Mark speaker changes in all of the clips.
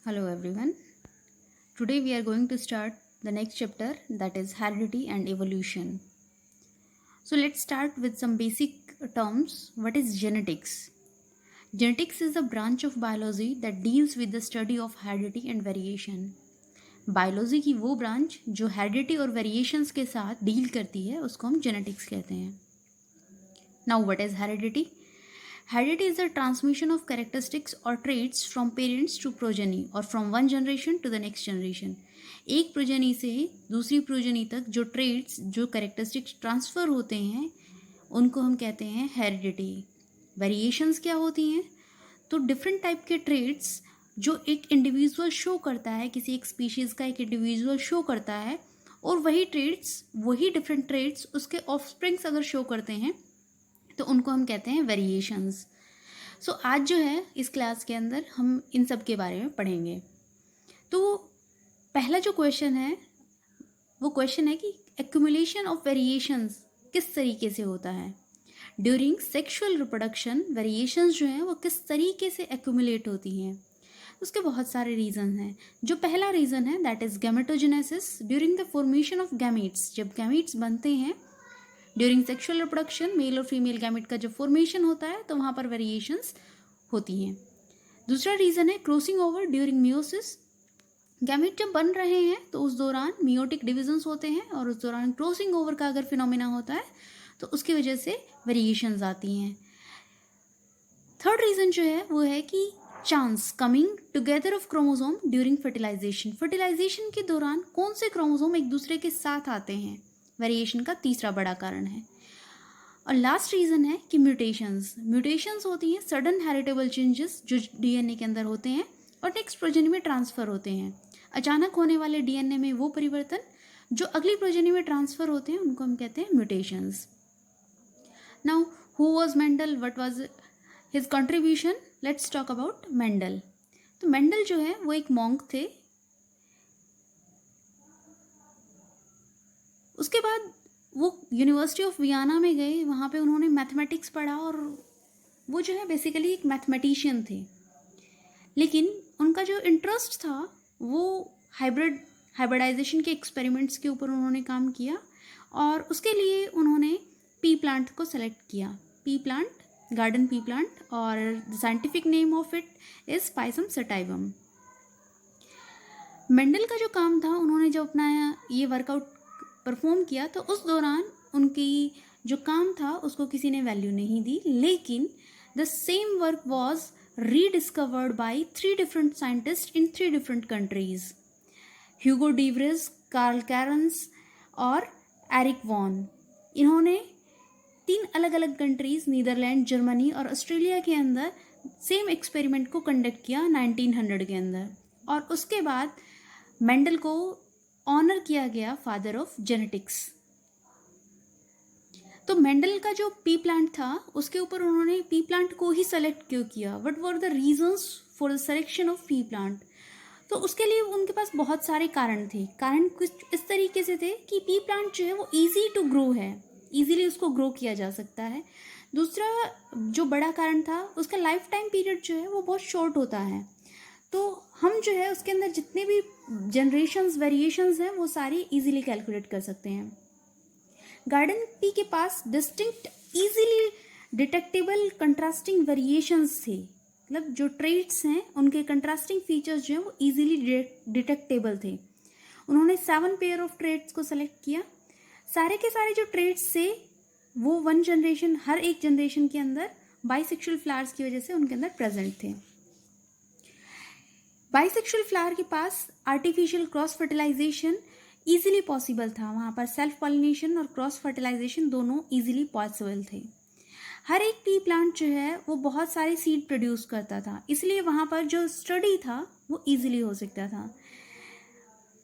Speaker 1: Hello everyone. Today we are going to start the next chapter, that is heredity and evolution. So let's start with some basic terms. What is genetics? Genetics is a branch of biology that deals with the study of heredity and variation. Biology की वो branch जो heredity और variations के साथ deal करती है उसको हम जेनेटिक्स कहते हैं. Now what is heredity? Heredity is the transmission of characteristics or traits from parents to progeny or from one generation to the next generation. एक प्रोजेनी से दूसरी प्रोजेनी तक जो ट्रेट्स जो कैरेक्टरिस्टिक्स ट्रांसफ़र होते हैं उनको हम कहते हैं हेरिडिटी. वेरिएशंस क्या होती हैं? तो डिफरेंट टाइप के ट्रेट्स जो एक इंडिविजुअल शो करता है, किसी एक स्पीशीज़ का एक इंडिविजुअल शो करता है और वही डिफरेंट ट्रेट्स उसके ऑफस्प्रिंग्स अगर शो करते हैं तो उनको हम कहते हैं वेरिएशंस. सो आज जो है इस क्लास के अंदर हम इन सब के बारे में पढ़ेंगे. तो पहला जो क्वेश्चन है वो क्वेश्चन है कि एक्यूमुलेशन ऑफ वेरिएशंस किस तरीके से होता है. ड्यूरिंग सेक्सुअल रिप्रोडक्शन वेरिएशंस जो हैं वो किस तरीके से एक्यूमुलेट होती हैं. उसके बहुत सारे रीज़न हैं. जो पहला रीज़न है that is gametogenesis. During the formation of gametes, जब गैमेट्स बनते हैं ड्यूरिंग सेक्सुअल रिप्रोडक्शन, मेल और फीमेल गैमेट का जब फॉर्मेशन होता है तो वहाँ पर वेरिएशंस होती हैं. दूसरा रीज़न है crossing over during meiosis. Gamete जब बन रहे हैं तो उस दौरान मियोटिक डिविजन्स होते हैं और उस दौरान क्रॉसिंग ओवर का अगर फिनोमिना होता है तो उसकी वजह से वेरिएशंस आती हैं. थर्ड रीज़न जो है वो है कि chance coming together of chromosome during fertilization. Fertilization के दौरान कौन से क्रोमोसोम एक दूसरे के साथ आते हैं, वेरिएशन का तीसरा बड़ा कारण है. और लास्ट रीज़न है कि म्यूटेशंस होती हैं सडन हेरिटेबल चेंजेस जो डीएनए के अंदर होते हैं और नेक्स्ट प्रोजेनी में ट्रांसफ़र होते हैं. अचानक होने वाले डीएनए में वो परिवर्तन जो अगली प्रोजेनी में ट्रांसफ़र होते हैं उनको हम कहते हैं mutations. Now who was Mendel, what was his contribution? Let's talk about Mendel. तो मेंडल जो है वो एक मॉन्क थे. उसके बाद वो यूनिवर्सिटी ऑफ वियना में गए, वहाँ पे उन्होंने मैथमेटिक्स पढ़ा और वो जो है बेसिकली एक मैथमेटिशियन थे. लेकिन उनका जो इंटरेस्ट था वो हाइब्रिडाइजेशन के एक्सपेरिमेंट्स के ऊपर उन्होंने काम किया और उसके लिए उन्होंने पी प्लांट को सेलेक्ट किया. Pea plant, garden pea plant, और the scientific name of it is Pisum sativum. Mendel का जो काम था, उन्होंने जो अपना ये वर्कआउट परफॉर्म किया तो उस दौरान उनकी जो काम था उसको किसी ने वैल्यू नहीं दी. लेकिन the same work was rediscovered by 3 different scientist in 3 different countries. Hugo de Vries, Carl Correns और एरिक वॉन. इन्होंने 3 अलग अलग कंट्रीज, नीदरलैंड, जर्मनी और ऑस्ट्रेलिया के अंदर सेम एक्सपेरिमेंट को कंडक्ट किया 1900 के अंदर. और उसके बाद मेंडल को ऑनर किया गया फादर ऑफ जेनेटिक्स. तो मेंडल का जो पी प्लांट था उसके ऊपर उन्होंने पी प्लांट को ही सेलेक्ट क्यों किया? What were the reasons for the selection of P plant? तो उसके लिए उनके पास बहुत सारे कारण थे. कारण कुछ इस तरीके से थे कि पी प्लांट जो है वो ईजी टू ग्रो है, ईजीली उसको ग्रो किया जा सकता है. दूसरा जो बड़ा कारण था, उसका लाइफ टाइम पीरियड जो है वो बहुत शॉर्ट होता है. तो हम जो है उसके अंदर जितने भी जनरेशन्स वेरिएशंस हैं वो सारी इजीली कैलकुलेट कर सकते हैं. गार्डन पी के पास distinct easily detectable contrasting variations थे. मतलब जो ट्रेट्स हैं उनके कंट्रास्टिंग फीचर्स जो हैं वो इजीली डिटेक्टेबल थे. उन्होंने 7 पेयर ऑफ ट्रेट्स को सेलेक्ट किया. सारे के सारे जो ट्रेट्स थे वो हर एक जनरेशन के अंदर बाइसेक्सुअल फ्लावर्स की वजह से उनके अंदर प्रेजेंट थे. बाइसेक्सुअल फ्लावर के पास artificial cross fertilisation easily possible था. वहाँ पर सेल्फ पॉलिनेशन और क्रॉस फर्टिलाइजेशन दोनों ईजिली पॉसिबल थे. हर एक पी प्लांट जो है वो बहुत सारे सीड प्रोड्यूस करता था, इसलिए वहाँ पर जो स्टडी था वो ईजिली हो सकता था.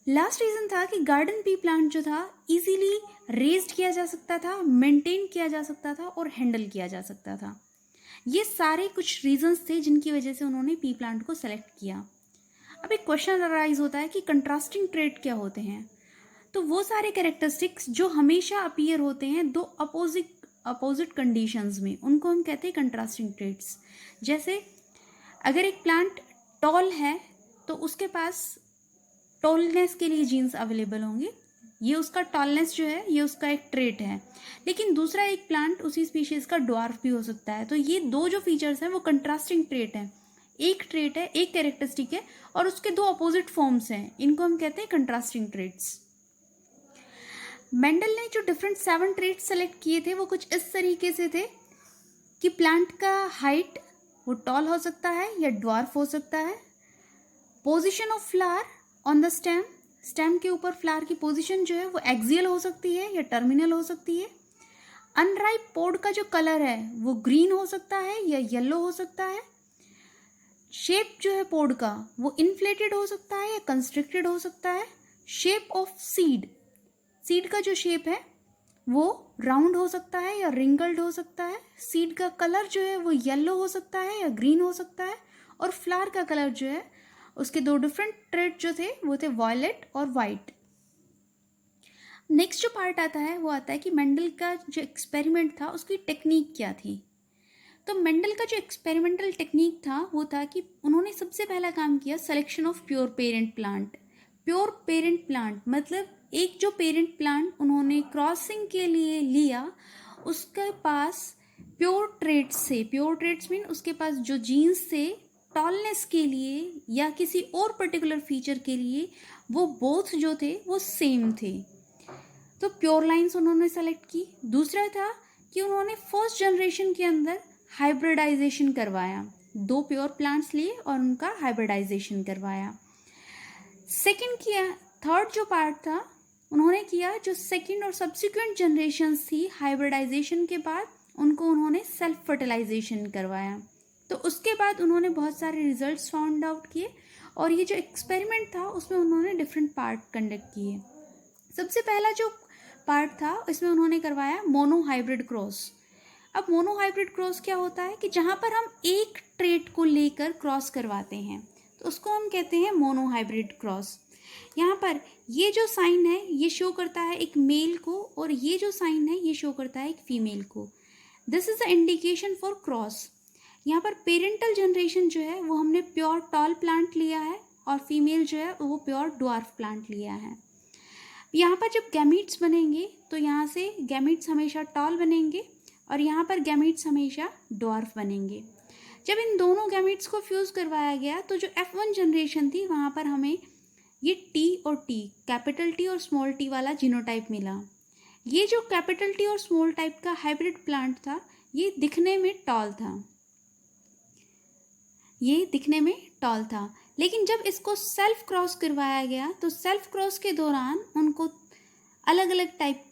Speaker 1: लास्ट रीज़न था कि गार्डन पी प्लांट जो था ईजिली रेज्ड किया जा सकता था, मेंटेन किया जा सकता था और हैंडल किया जा सकता था. ये सारे कुछ रीजंस थे जिनकी वजह से उन्होंने पी प्लांट को सेलेक्ट किया. अब एक क्वेश्चन अराइज होता है कि कंट्रास्टिंग ट्रेट क्या होते हैं. तो वो सारे कैरेक्टरिस्टिक्स जो हमेशा अपीयर होते हैं दो अपोजिट कंडीशंस में, उनको हम कहते हैं कंट्रास्टिंग ट्रेट्स. जैसे अगर एक प्लांट टॉल है तो उसके पास टॉलनेस के लिए जीन्स अवेलेबल होंगे। ये उसका टॉलनेस जो है ये उसका एक ट्रेट है। लेकिन दूसरा एक प्लांट उसी स्पीशीज़ का ड्वार्फ भी हो सकता है। तो ये दो जो फीचर्स हैं वो कंट्रास्टिंग ट्रेट हैं। एक ट्रेट है, एक कैरेक्टरिस्टिक है, और उसके दो अपोजिट फॉर्म्स हैं। इनको हम कहते हैं कंट्रास्टिंग ट्रेट्स। मेंडल ने जो डिफरेंट 7 ट्रेट्स सेलेक्ट किए थे वो कुछ इस तरीके से थे कि प्लांट का हाइट वो टॉल हो सकता है या ड्वार्फ हो सकता है। Position of flower on the stem, stem के ऊपर फ्लावर की पोजीशन जो है वो एक्सियल हो सकती है या टर्मिनल हो सकती है। अनराइप पोड का जो कलर है वो ग्रीन हो सकता है या येलो हो सकता है। शेप जो है पोड का वो इन्फ्लेटेड हो सकता है या कंस्ट्रिक्टेड हो सकता है। शेप ऑफ सीड, सीड का जो शेप है वो राउंड हो सकता है या रिंगल्ड हो सकता है। सीड का कलर जो है वो येलो हो सकता है या ग्रीन हो सकता है। और फ्लावर का कलर जो है उसके दो डिफरेंट ट्रेट जो थे वो थे वायलेट और वाइट। नेक्स्ट जो पार्ट आता है वो आता है कि मेंडल का जो एक्सपेरिमेंट था उसकी टेक्निक क्या थी। तो मेंडल का जो एक्सपेरिमेंटल टेक्निक था वो था कि उन्होंने सबसे पहला काम किया selection of pure parent plant. Pure parent plant मतलब एक जो पेरेंट प्लांट उन्होंने क्रॉसिंग के लिए लिया उसके पास प्योर ट्रेट्स से, प्योर ट्रेट्स मीन उसके पास जो जीन्स थे टॉलनेस के लिए या किसी और पर्टिकुलर फीचर के लिए वो बोथ जो थे वो सेम थे। तो प्योर लाइन्स उन्होंने सेलेक्ट की। दूसरा था कि उन्होंने फर्स्ट जनरेशन के अंदर हाइब्रिडाइजेशन करवाया, 2 प्योर प्लांट्स लिए और उनका हाइब्रिडाइजेशन करवाया। सेकंड किया, थर्ड जो पार्ट था उन्होंने किया जो सेकंड और सब्सिक्वेंट जनरेशन्स थी हाइब्रिडाइजेशन के बाद उनको उन्होंने सेल्फ फर्टिलाइजेशन करवाया। तो उसके बाद उन्होंने बहुत सारे रिजल्ट्स फाउंड आउट किए और ये जो एक्सपेरिमेंट था उसमें उन्होंने डिफरेंट पार्ट कंडक्ट किए। सबसे पहला जो पार्ट था इसमें उन्होंने करवाया मोनो हाइब्रिड क्रॉस। अब मोनो हाइब्रिड क्रॉस क्या होता है कि जहाँ पर हम एक ट्रेट को लेकर क्रॉस करवाते हैं तो उसको हम कहते हैं मोनो हाइब्रिड क्रॉस। यहाँ पर ये जो साइन है ये शो करता है एक मेल को और ये जो साइन है ये शो करता है एक फीमेल को। This is the indication for cross. यहाँ पर पेरेंटल जनरेशन जो है वो हमने प्योर टॉल प्लांट लिया है और फीमेल जो है वो प्योर ड्वार्फ प्लांट लिया है। यहाँ पर जब गैमीट्स बनेंगे तो यहाँ से गैमीट्स हमेशा टॉल बनेंगे और यहाँ पर गैमीट्स हमेशा ड्वार्फ बनेंगे। जब इन दोनों गैमीट्स को फ्यूज़ करवाया गया तो जो F1 जनरेशन थी वहाँ पर हमें ये T और T, कैपिटल T और स्मॉल t वाला जीनोटाइप मिला। ये जो कैपिटल T और स्मॉल टाइप का हाइब्रिड प्लांट था ये दिखने में टॉल था, ये दिखने में टॉल था। लेकिन जब इसको सेल्फ क्रॉस करवाया गया तो सेल्फ क्रॉस के दौरान उनको अलग अलग टाइप